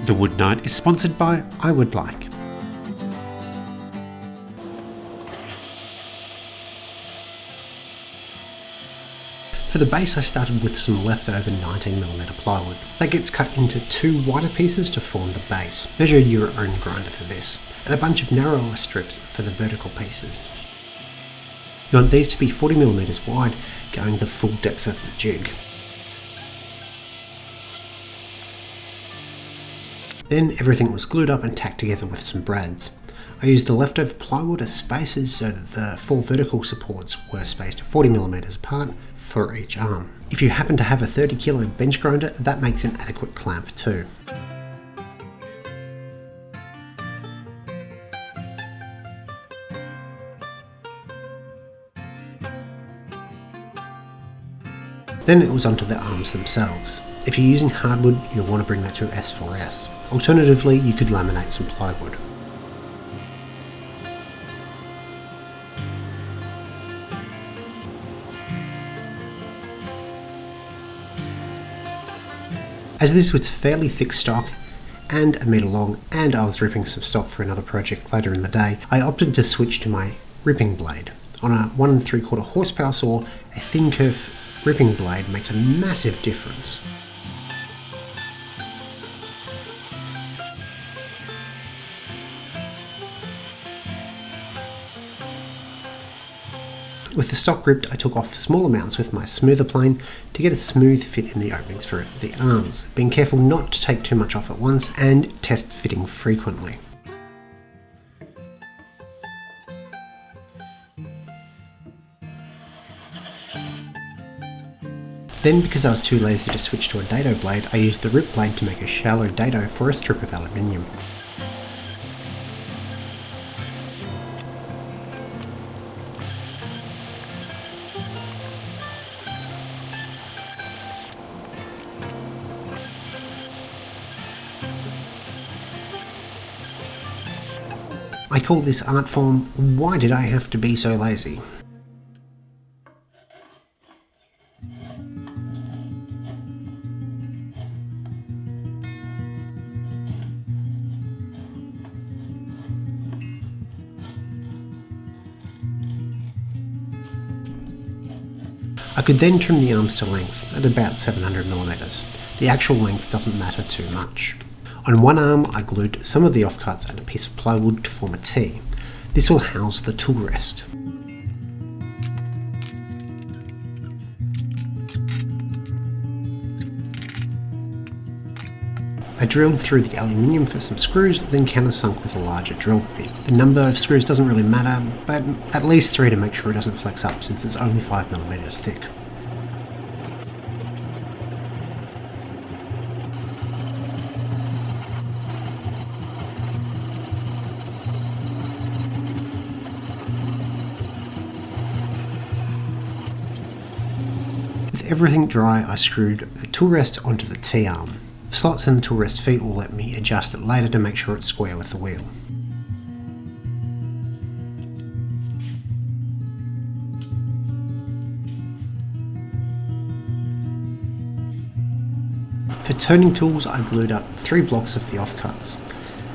The Wood Night is sponsored by I Would Like. For the base, I started with some leftover 19mm plywood. That gets cut into 2 wider pieces to form the base. Measure your own grinder for this, and a bunch of narrower strips for the vertical pieces. You want these to be 40mm wide, going the full depth of the jig. Then everything was glued up and tacked together with some brads. I used the leftover plywood as spacers so that the 4 vertical supports were spaced 40mm apart for each arm. If you happen to have a 30kg bench grinder, that makes an adequate clamp too. Then it was onto the arms themselves. If you're using hardwood, you'll want to bring that to S4S. Alternatively, you could laminate some plywood. As this was fairly thick stock and a metre long, and I was ripping some stock for another project later in the day, I opted to switch to my ripping blade. On a 1 3/4 horsepower saw, a thin kerf ripping blade makes a massive difference. With the stock ripped, I took off small amounts with my smoother plane to get a smooth fit in the openings for the arms, being careful not to take too much off at once and test fitting frequently. Then, because I was too lazy to switch to a dado blade, I used the rip blade to make a shallow dado for a strip of aluminium. I call this art form, "Why did I have to be so lazy?" I could then trim the arms to length at about 700mm. The actual length doesn't matter too much. On one arm, I glued some of the offcuts and a piece of plywood to form a T. This will house the tool rest. I drilled through the aluminium for some screws, then countersunk with a larger drill bit. The number of screws doesn't really matter, but at least 3 to make sure it doesn't flex up since it's only 5mm thick. With everything dry, I screwed the tool rest onto the T-arm. Slots in the tool rest feet will let me adjust it later to make sure it's square with the wheel. For turning tools, I glued up 3 blocks of the offcuts,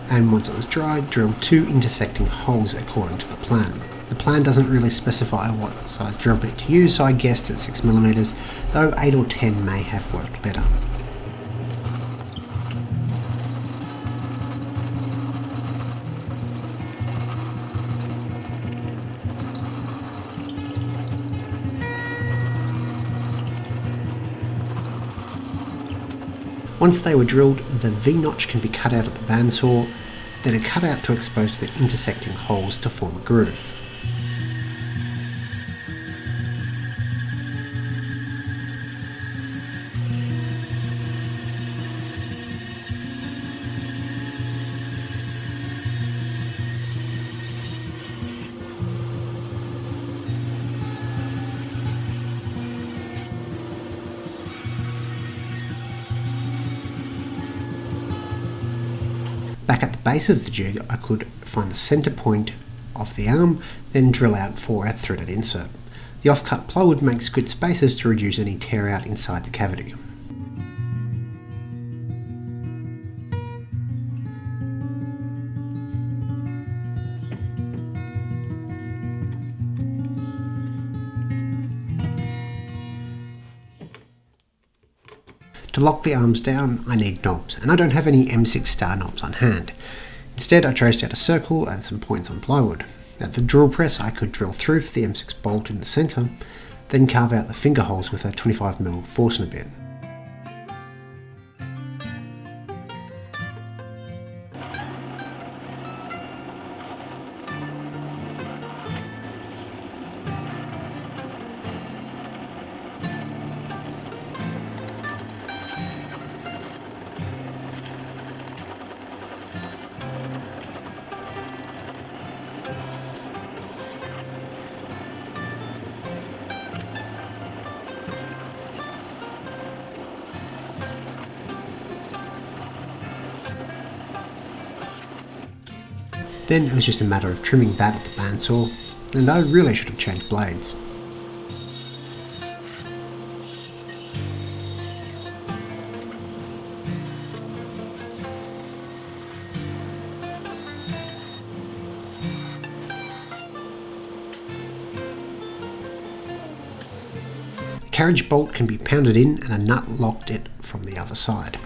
and once it was dry, drilled 2 intersecting holes according to the plan. The plan doesn't really specify what size drill bit to use, so I guessed at 6mm, though 8 or 10 may have worked better. Once they were drilled, the V-notch can be cut out of the bandsaw, then a cutout to expose the intersecting holes to form a groove. Back at the base of the jig, I could find the centre point of the arm, then drill out for a threaded insert. The offcut plywood makes good spaces to reduce any tear out inside the cavity. To lock the arms down, I need knobs, and I don't have any M6 star knobs on hand. Instead, I traced out a circle and some points on plywood. At the drill press, I could drill through for the M6 bolt in the centre, then carve out the finger holes with a 25mm Forstner bit. Then it was just a matter of trimming that at the bandsaw, and I really should have changed blades. The carriage bolt can be pounded in and a nut locked it from the other side.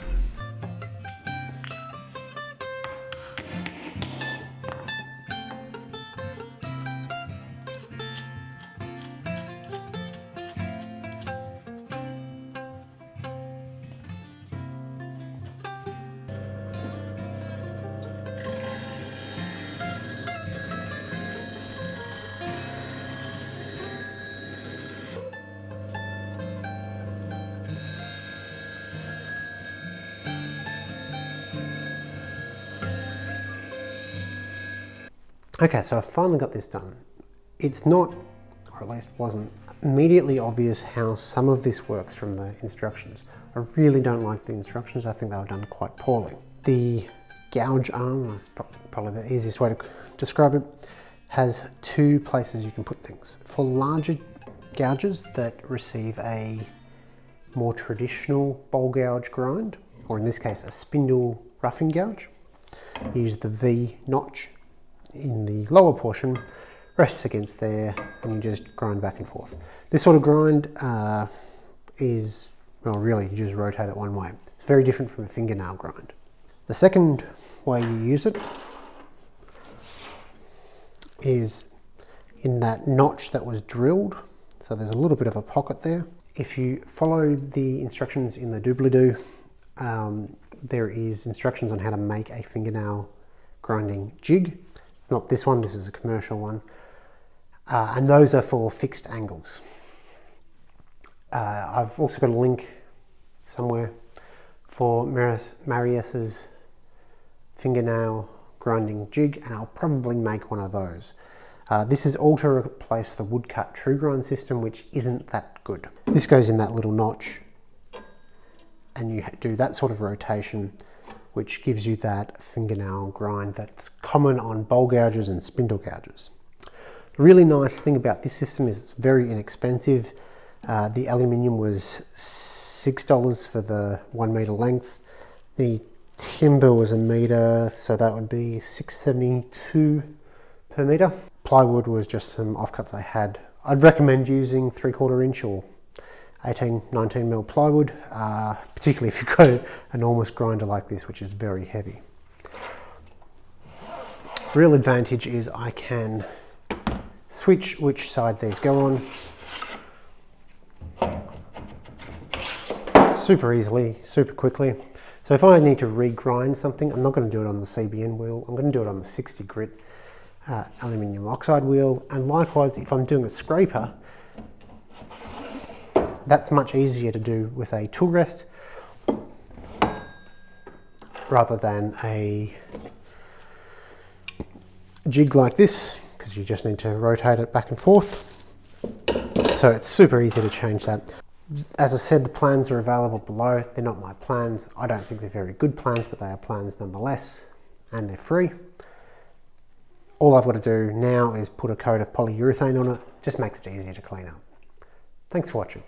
Okay, so I finally got this done. It's not, or at least wasn't, immediately obvious how some of this works from the instructions. I really don't like the instructions. I think they were done quite poorly. The gouge arm, that's probably the easiest way to describe it, has two places you can put things. For larger gouges that receive a more traditional bowl gouge grind, or in this case a spindle roughing gouge, you use the V notch in the lower portion, rests against there, and you just grind back and forth. This sort of grind is, well, really you just rotate it one way. It's very different from a fingernail grind. The second way you use it is in that notch that was drilled. So there's a little bit of a pocket there. If you follow the instructions in the doobly-doo, there is instructions on how to make a fingernail grinding jig. It's not this one, this is a commercial one. And those are for fixed angles. I've also got a link somewhere for Marius's fingernail grinding jig, and I'll probably make one of those. This is all to replace the woodcut true grind system, which isn't that good. This goes in that little notch, and you do that sort of rotation, which gives you that fingernail grind that's common on bowl gouges and spindle gouges. The really nice thing about this system is it's very inexpensive. The aluminium was $6 for the 1 meter length. The timber was a meter, so that would be $6.72 per meter. Plywood was just some offcuts I had. I'd recommend using 3/4 inch or 18-19mm plywood, particularly if you've got an enormous grinder like this, which is very heavy. Real advantage is I can switch which side these go on super easily, super quickly. So if I need to regrind something, I'm not going to do it on the CBN wheel, I'm going to do it on the 60 grit aluminium oxide wheel. And likewise, if I'm doing a scraper, that's much easier to do with a tool rest rather than a jig like this, because you just need to rotate it back and forth. So it's super easy to change that. As I said, the plans are available below. They're not my plans. I don't think they're very good plans, but they are plans nonetheless, and they're free. All I've got to do now is put a coat of polyurethane on it. Just makes it easier to clean up. Thanks for watching.